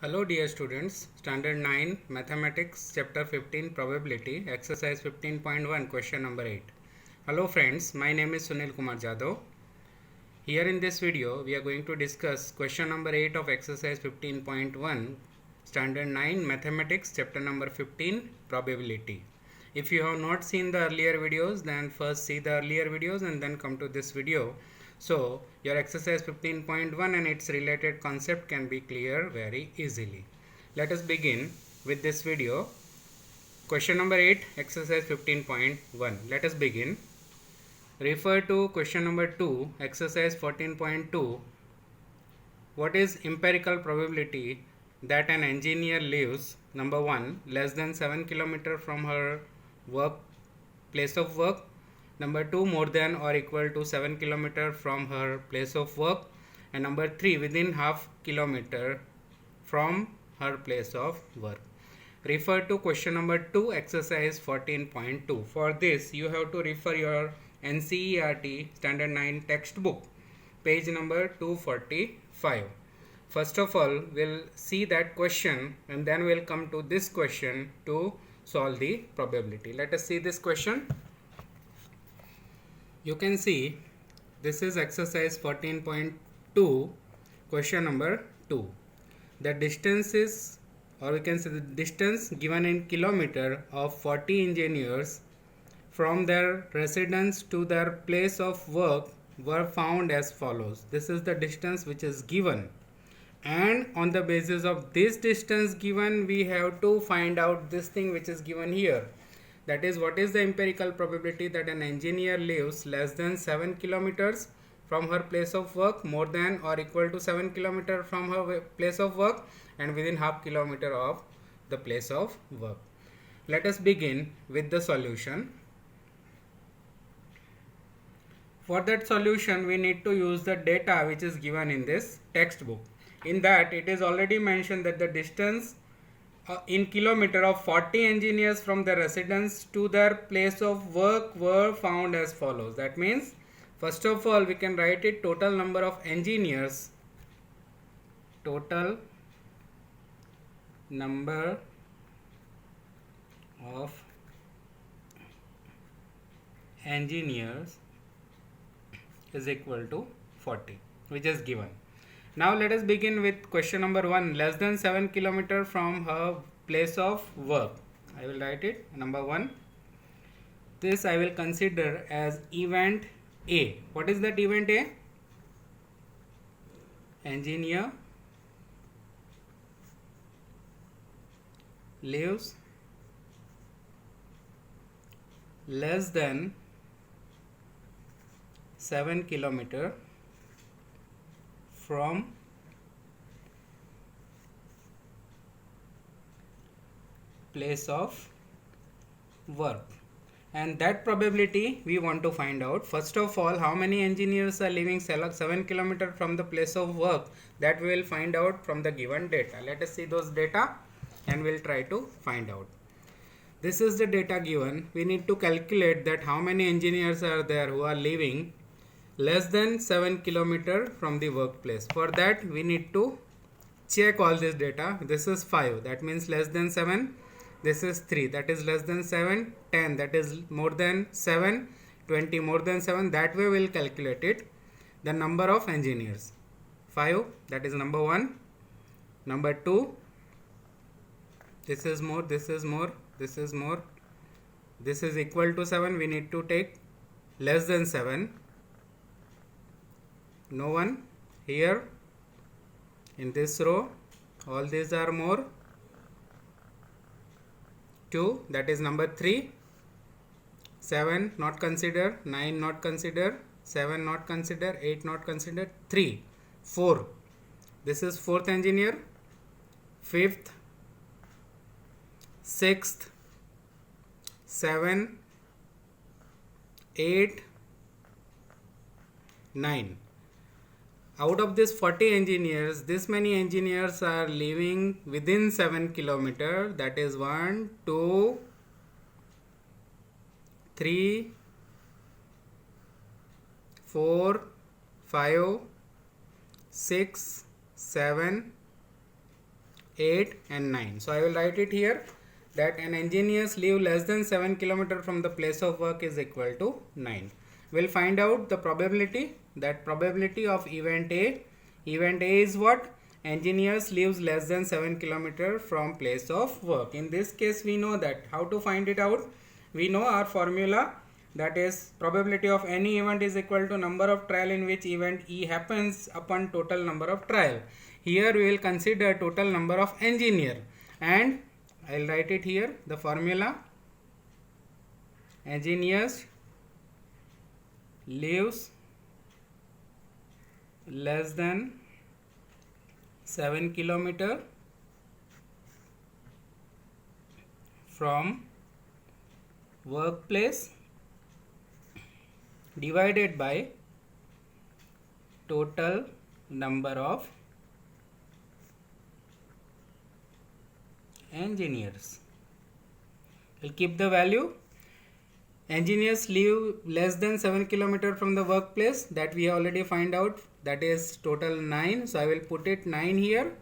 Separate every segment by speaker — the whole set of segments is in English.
Speaker 1: Hello dear students, Standard 9 Mathematics Chapter 15 Probability Exercise 15.1 Question number 8. Hello friends, my name is Sunil Kumar Jadhav. Here in this video we are going to discuss question number 8 of exercise 15.1 Standard 9 Mathematics Chapter number 15 Probability. If you have not seen the earlier videos, then first see the earlier videos and then come to this video. So your exercise 15.1 and its related concept can be clear very easily. Let us begin with this video. Question number 8, exercise 15.1. Let us begin. Refer to question number 2, exercise 14.2. What is empirical probability that an engineer lives, number 1, less than 7 km from her place of work, number 2, more than or equal to 7 km from her place of work, and number 3, within half kilometer from her place of work. Refer to question number 2, exercise 14.2. For this you have to refer your NCERT Standard 9 textbook, page number 245. First of all, we'll see that question and then we'll come to this question to solve the probability. Let us see this question. You can see this is exercise 14.2, question number 2. The distance is, or we can say the distance given in kilometer of 40 engineers from their residence to their place of work were found as follows. This is the distance which is given, and on the basis of this distance given we have to find out this thing which is given here. That is, what is the empirical probability that an engineer lives less than 7 kilometers from her place of work, more than or equal to 7 kilometers from her place of work, and within half kilometer of the place of work. Let us begin with the solution. For that solution we need to use the data which is given in this textbook. In that it is already mentioned that the distance in kilometer of 40 engineers from their residence to their place of work were found as follows. That means first of all we can write it total number of engineers, total number of engineers is equal to 40, which is given. Now let us begin with question number 1, less than 7 km from her place of work. I will write it number 1. This I will consider as event A. What is that event A? Engineer lives less than 7 km from place of work, and that probability we want to find out. First of all, how many engineers are living 7 km from the place of work, that we will find out from the given data. Let us see those data and we'll try to find out. This is the data given. We need to calculate that how many engineers are there who are living less than 7 km from the workplace. For that we need to check all this data. This is 5, that means less than 7. This is 3, that is less than 7. 10, that is more than 7. 20, more than 7. That way we will calculate it. The number of engineers, 5, that is number 1. Number 2, this is more, this is more, this is more. This is equal to 7. We need to take less than 7. No one here in this row. All these are more. 2, that is number 3. 7 not consider, 9 not consider, 7 not consider, 8 not consider, 3. 4, this is 4th engineer. 5th, 6th, 7, 8, 9. Out of this 40 engineers, this many engineers are living within 7 km. That is 1, 2, 3, 4, 5, 6, 7, 8 and 9. So I will write it here that an engineer's leave less than 7 km from the place of work is equal to 9. We'll find out the probability, that probability of event A. Event A is what? Engineers leaves less than 7 km from place of work. In this case we know that. How to find it out? We know our formula, that is probability of any event is equal to number of trial in which event E happens upon total number of trial. Here we will consider total number of engineer, and I will write it here, the formula: engineers leaves less than 7 km from workplace divided by total number of engineers. We'll keep the value. Engineers leave less than 7 km from the workplace, that we already find out, that is total 9. So I will put it 9 here,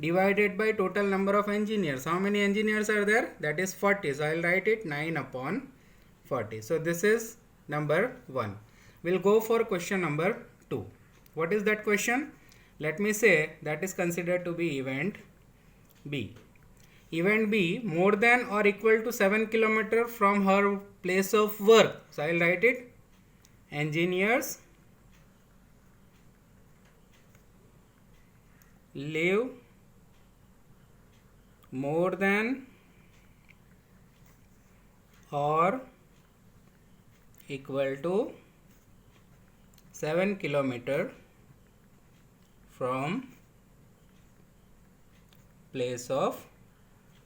Speaker 1: divided by total number of engineers. How many engineers are there? That is 40. So I will write it 9 upon 40. So this is number 1. We'll go for question number 2. What is that question? Let me say that is considered to be event B. Event B more than or equal to 7 km from her place of work. So I will write it: engineers live more than or equal to 7 km from place of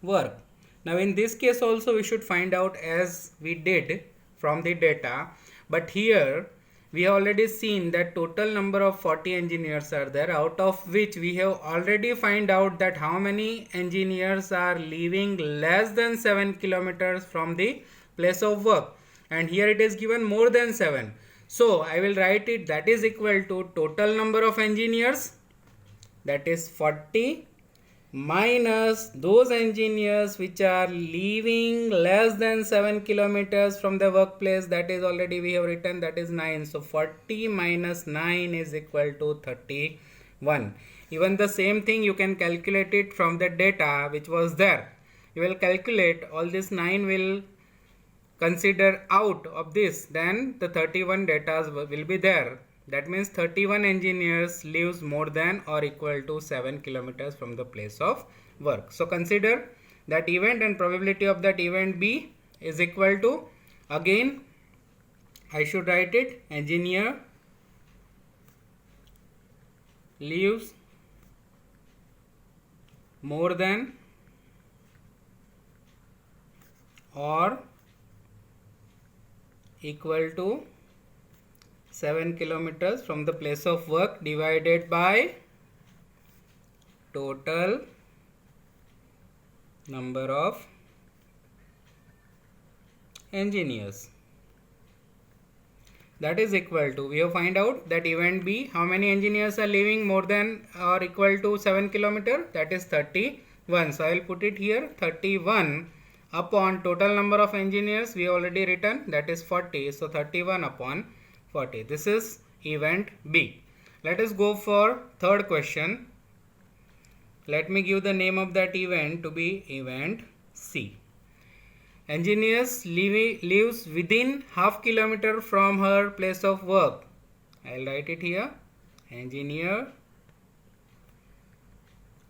Speaker 1: work. Now in this case also we should find out as we did from the data, but here we have already seen that total number of 40 engineers are there, out of which we have already find out that how many engineers are leaving less than 7 kilometers from the place of work, and here it is given more than 7. So I will write it, that is equal to total number of engineers, that is 40, minus those engineers which are leaving less than 7 kilometers from the workplace, that is already we have written, that is 9. So 40 minus 9 is equal to 31. Even the same thing you can calculate it from the data which was there. You will calculate, all this 9 will consider out of this, then the 31 data will be there. That means 31 engineers lives more than or equal to 7 kilometers from the place of work. So consider that event, and probability of that event B is equal to, again I should write it, engineer lives more than or equal to 7 kilometers from the place of work divided by total number of engineers. That is equal to, we have find out that event B, how many engineers are leaving more than or equal to 7 kilometers, that is 31. So I will put it here, 31 upon total number of engineers we already written, that is 40. So 31 upon 40. This is event B. Let us go for third question. Let me give the name of that event to be event C. Engineers lives within half kilometer from her place of work. I will write it here. Engineer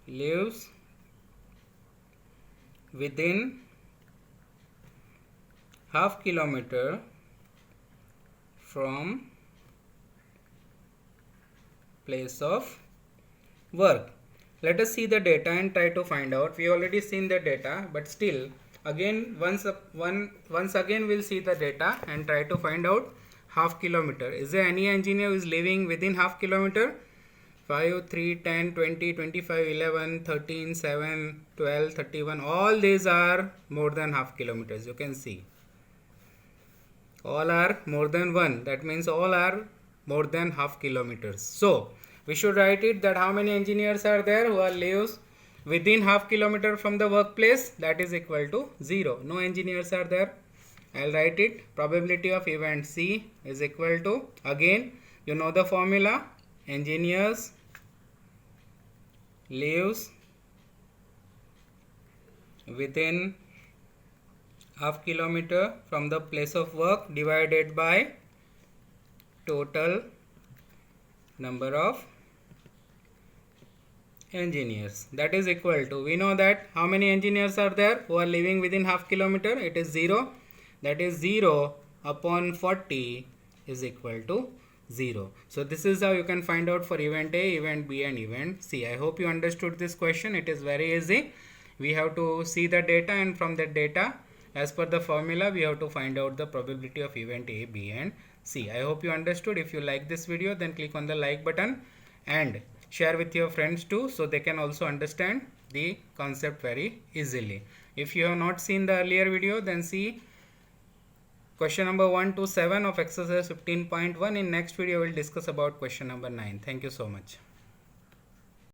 Speaker 1: lives within half kilometer from place of work. Let us see the data and try to find out. We already seen the data, but still again once again we'll see the data and try to find out half kilometer. Is there any engineer who is living within half kilometer? 5, 3, 10, 20, 25, 11, 13, 7, 12, 31. All these are more than half kilometers. You can see. All are more than 1. That means all are more than half kilometers. So we should write it that how many engineers are there who are lives within half kilometer from the workplace, that is equal to 0. No engineers are there. I'll write it. Probability of event C is equal to, again you know the formula, engineers lives within half kilometer from the place of work divided by total number of engineers, that is equal to, we know that how many engineers are there who are living within half kilometer, it is 0, that is 0 upon 40 is equal to 0. So this is how you can find out for event A, event B and event C. I hope you understood this question. It is very easy. We have to see the data, and from that data, as per the formula, we have to find out the probability of event A, B and C. I hope you understood. If you like this video, then click on the like button and share with your friends too, so they can also understand the concept very easily. If you have not seen the earlier video, then see question number 1 to 7 of exercise 15.1. In next video, we will discuss about question number 9. Thank you so much.